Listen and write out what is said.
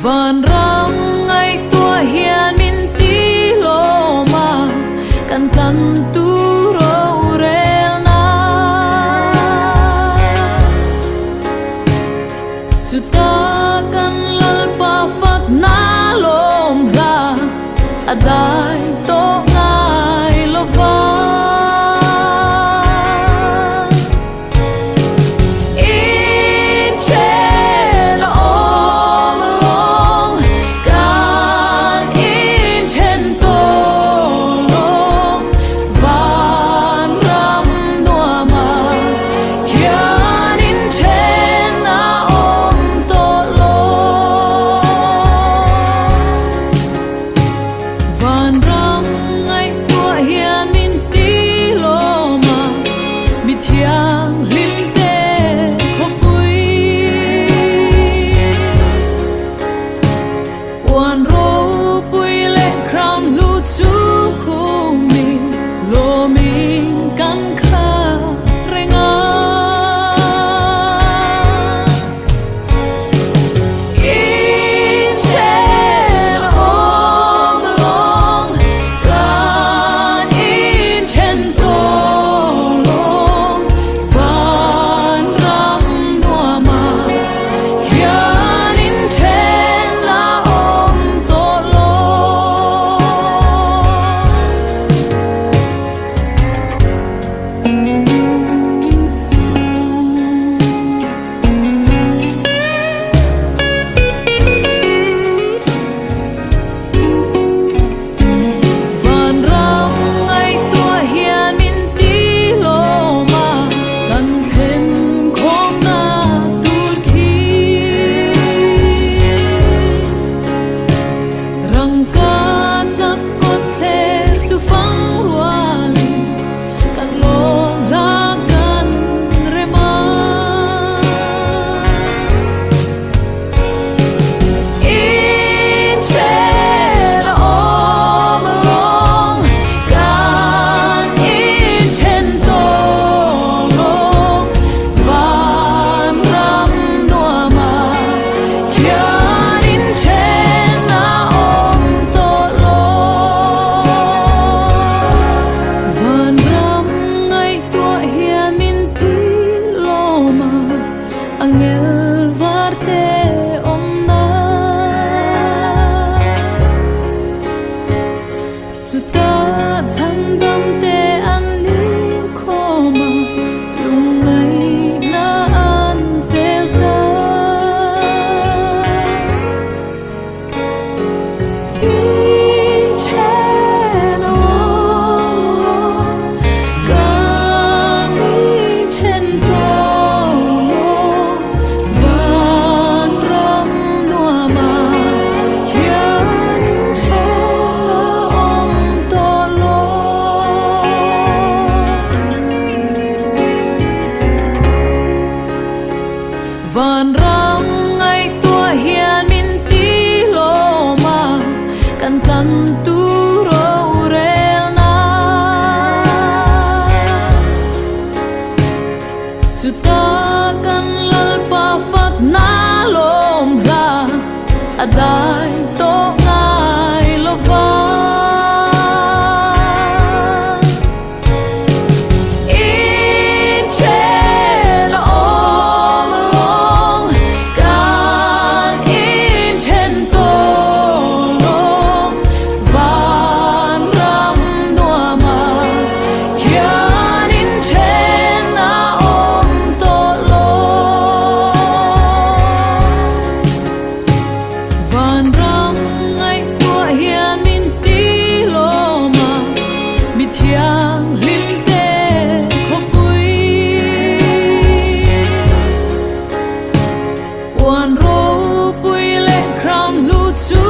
van ram ngay tua hian in ti lo ma kan tan tu ro rel na chu ta kan lal pa fat na lom la adai to ngai lo va angel varte omna chu ta chan dam te an ni khoma lungai na an tel ta in chen lo kan in chen to van ram ngay tua hian in ti lo ma kan tan tu ro rel na chu ta kan lal pa fat na lom la adai to ngai lo va van ram ngay tua hian in ti lo ma mi thiang lim te kho pui wan ro pui le crown lu chu